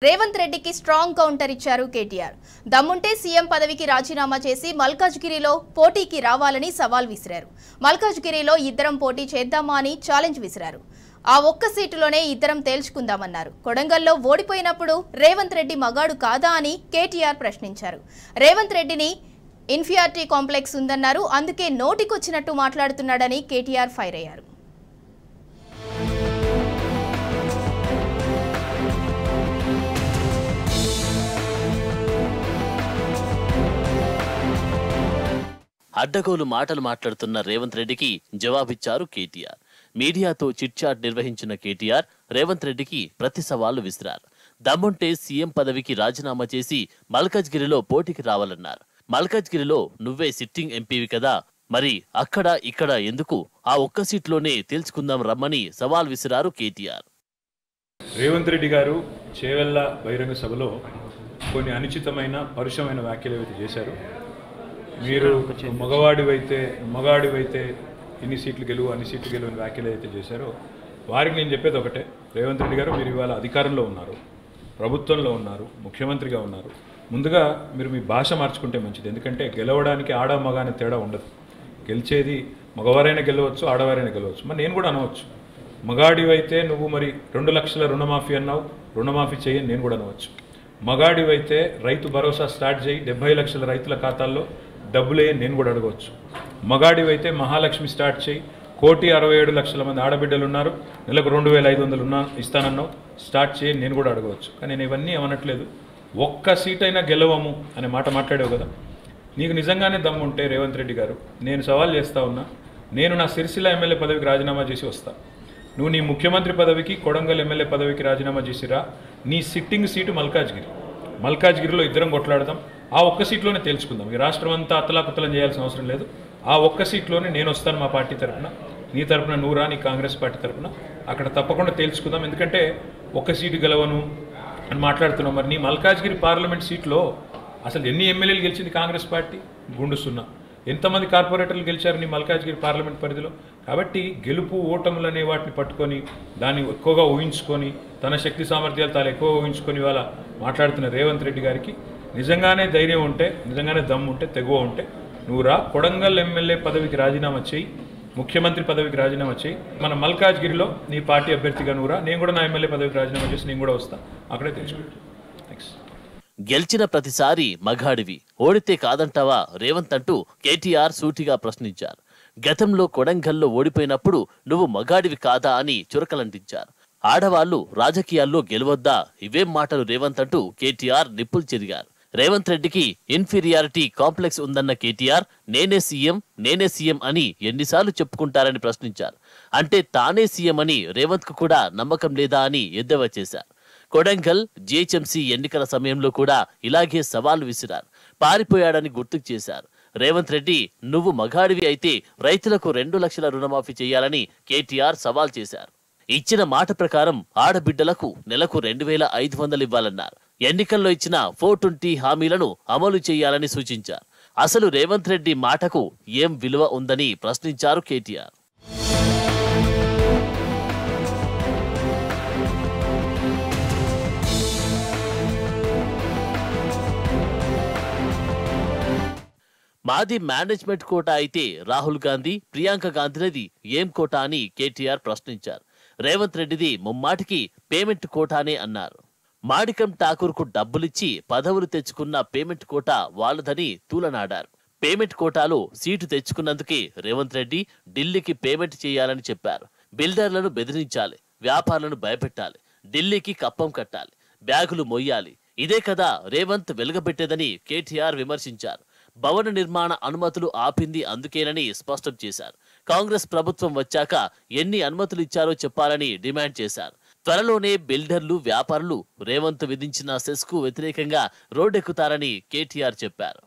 రేవంత్ రెడ్డికి strong counter ఇచ్చారు కేటీఆర్. దమ్ముంటే సీఎం పదవికి రాజీనామా చేసి మల్కాజ్గిరిలో పోటీకి రావాలని సవాల్ విసిరారు. మల్కాజ్గిరిలో ఇద్దరం పోటీ చేద్దామా అని ఛాలెంజ్ విసిరారు. ఆ ఒక్క సీటులోనే ఇద్దరం తేల్చుకుందామన్నారు. కొడంగల్లో ఓడిపోయినప్పుడు రేవంత్ రెడ్డి మగాడు కాదా అని కేటీఆర్ ప్రశ్నించారు. రేవంత్ రెడ్డిని ఇన్ఫీరియారిటీ కాంప్లెక్స్ ఉందన్నారు. అందుకే నోటికొచ్చినట్టు మాట్లాడుతున్నాడని కేటీఆర్ ఫైర్ అయ్యారు. అడ్డగోలు మాటలు మాట్లాడుతున్న రేవంత్ రెడ్డికి జవాబిచ్చారు కేటీఆర్. మీడియాతో చిట్చాట్ నిర్వహించిన కేటీఆర్ రేవంత్ రెడ్డికి ప్రతి సవాళ్లు విసిరారు. దమ్ముంటే సీఎం పదవికి రాజీనామా చేసి మల్కాజ్గిరిలో పోటీకి రావాలన్నారు. మల్కాజ్గిరిలో నువ్వే సిట్టింగ్ ఎంపీవి కదా, మరి అక్కడ ఇక్కడ ఎందుకు, ఆ ఒక్క సీట్లోనే తేల్చుకుందాం రమ్మని సవాల్ విసిరారు కేటీఆర్. రేవంత్ రెడ్డి గారు చేవెళ్ల బహిరంగ సభలో కొన్ని అనుచితమైన పరుషమైన వ్యాఖ్యలు ఏవైతే చేశారు, మీరు మగాడివైతే ఇన్ని సీట్లు గెలువు అన్ని సీట్లు గెలువు అని వ్యాఖ్యలు అయితే చేశారో వారికి నేను చెప్పేది ఒకటే, రేవంత్ రెడ్డి గారు మీరు ఇవాళ అధికారంలో ఉన్నారు, ప్రభుత్వంలో ఉన్నారు, ముఖ్యమంత్రిగా ఉన్నారు. ముందుగా మీరు మీ భాష మార్చుకుంటే మంచిది. ఎందుకంటే గెలవడానికి ఆడ మగ అనే తేడా ఉండదు. గెలిచేది మగవారైనా గెలవచ్చు, ఆడవారైనా గెలవచ్చు. మరి నేను కూడా అనవచ్చు, మగాడివైతే నువ్వు మరి 2 లక్షల రుణమాఫీ అన్నావు, రుణమాఫీ చేయని నేను కూడా అనవచ్చు. మగాడివైతే రైతు భరోసా స్టార్ట్ చేయి, 70 లక్షల రైతుల ఖాతాల్లో డబ్బులే నేను కూడా అడగవచ్చు. మగాడివైతే మహాలక్ష్మి స్టార్ట్ చేయి, 1,67,00,000 మంది ఆడబిడ్డలు ఉన్నారు, నెలకు 2,500 ఇస్తానన్నావు, స్టార్ట్ చేయి నేను కూడా అడగవచ్చు. కానీ నేను ఇవన్నీ ఏమనట్లేదు. ఒక్క సీట్ అయినా గెలవము అనే మాట మాట్లాడావు కదా, నీకు నిజంగానే దమ్ము ఉంటే రేవంత్ రెడ్డి గారు నేను సవాల్ చేస్తా ఉన్నా, నేను నా సిరిసిల్ల ఎమ్మెల్యే పదవికి రాజీనామా చేసి వస్తా, నువ్వు నీ ముఖ్యమంత్రి పదవికి కొడంగల్ ఎమ్మెల్యే పదవికి రాజీనామా చేసిరా, నీ సిట్టింగ్ సీటు మల్కాజ్గిరిలో ఇద్దరం కొట్లాడదాం, ఆ ఒక్క సీట్లోనే తేల్చుకుందాం. ఈ రాష్ట్రం అంతా అతలాకుతలం చేయాల్సిన అవసరం లేదు. ఆ ఒక్క సీట్లోనే నేను వస్తాను మా పార్టీ తరఫున, నీ తరఫున నువ్వు రా, నీ కాంగ్రెస్ పార్టీ తరఫున, అక్కడ తప్పకుండా తేల్చుకుందాం. ఎందుకంటే ఒక్క సీటు గెలవను అని మాట్లాడుతున్నాం. మరి నీ మల్కాజ్గిరి పార్లమెంట్ సీట్లో అసలు ఎన్ని ఎమ్మెల్యేలు గెలిచింది కాంగ్రెస్ పార్టీ? గుండు సున్నా. ఎంతమంది కార్పొరేటర్లు గెలిచారు నీ మల్కాజ్గిరి పార్లమెంట్ పరిధిలో? కాబట్టి గెలుపు ఓటములు అనే వాటిని పట్టుకొని దాన్ని ఎక్కువగా ఊహించుకొని తన శక్తి సామర్థ్యాలు తాను ఎక్కువ ఊహించుకొని ఇవాళ మాట్లాడుతున్న రేవంత్ రెడ్డి గారికి నిజంగానే ధైర్యం ఉంటే, నిజంగానే దమ్ము ఉంటే, తెగువ ఉంటే నువ్వు రా, కొడంగల్ ఎమ్మెల్యే పదవికి రాజీనామా చేయి, ముఖ్యమంత్రి పదవికి రాజీనామా చేయి, మన మల్కాజ్గిరిలో నీ పార్టీ అభ్యర్థిగా నువ్వు రా, నేను కూడా నా ఎమ్మెల్యే పదవికి రాజీనామా చేసి నేను కూడా వస్తా, అక్కడే తెలుసుకుంటా. థ్యాంక్స్. గెలిచిన ప్రతిసారి మగాడివి, ఓడితే కాదంటావా రేవంత్ అంటూ కేటీఆర్ సూటిగా ప్రశ్నించారు. గతంలో కొడంగల్లో ఓడిపోయినప్పుడు నువ్వు మగాడివి కాదా అని చురకలంటించారు. ఆడవాళ్లు రాజకీయాల్లో గెలవద్దా, ఇవేం మాటలు రేవంత్ అంటూ కేటీఆర్ నిప్పులు చెరిగారు. రేవంత్ రెడ్డికి ఇన్ఫీరియారిటీ కాంప్లెక్స్ ఉందన్న కేటీఆర్ నేనే సీఎం అని ఎన్నిసార్లు చెప్పుకుంటారని ప్రశ్నించారు. అంటే తానే సీఎం అని రేవంత్ కు కూడా నమ్మకం లేదా అని ఎద్దేవా చేశారు. కొడంగల్ జీహెచ్ఎంసీ ఎన్నికల సమయంలో కూడా ఇలాగే సవాల్ విసిరారు. పారిపోయాడని గుర్తుకు చేశారు. రేవంత్ రెడ్డి నువ్వు మగాడివి అయితే రైతులకు 2 లక్షల రుణమాఫీ చేయాలని కేటీఆర్ సవాల్ చేశారు. ఇచ్చిన మాట ప్రకారం ఆడబిడ్డలకు నెలకు 2,500 ఇవ్వాలన్నారు. ఎన్నికల్లో ఇచ్చిన 420 హామీలను అమలు చేయాలని సూచించారు. అసలు రేవంత్ రెడ్డి మాటకు ఏం విలువ ఉందని ప్రశ్నించారు కేటీఆర్. మాది మేనేజ్మెంట్ కోటా అయితే రాహుల్ గాంధీ, ప్రియాంక గాంధీలది ఏం కోటా అని కేటీఆర్ ప్రశ్నించారు. రేవంత్ రెడ్డిది ముమ్మాటికి పేమెంట్ కోటానే అన్నారు. మాణికం ఠాకూర్ కు డబ్బులిచ్చి పదవులు తెచ్చుకున్న పేమెంట్ కోటా వాళ్ళదని తూలనాడారు. పేమెంట్ కోటాలో సీటు తెచ్చుకున్నందుకే రేవంత్ రెడ్డి ఢిల్లీకి పేమెంట్ చేయాలని చెప్పారు. బిల్డర్లను బెదిరించాలి, వ్యాపారులను భయపెట్టాలి, ఢిల్లీకి కప్పం కట్టాలి, బ్యాగులు మొయ్యాలి. ఇదే కదా రేవంత్ వెలుగబెట్టేదని కేటీఆర్ విమర్శించారు. భవన నిర్మాణ అనుమతులు ఆపింది అందుకేనని స్పష్టం చేశారు. కాంగ్రెస్ ప్రభుత్వం వచ్చాక ఎన్ని అనుమతులు ఇచ్చారో చెప్పాలని డిమాండ్ చేశారు. త్వరలోనే బిల్డర్లు, వ్యాపారులు రేవంత్ విధించిన సెస్కు వ్యతిరేకంగా రోడ్డెక్కుతారని కేటీఆర్ చెప్పారు.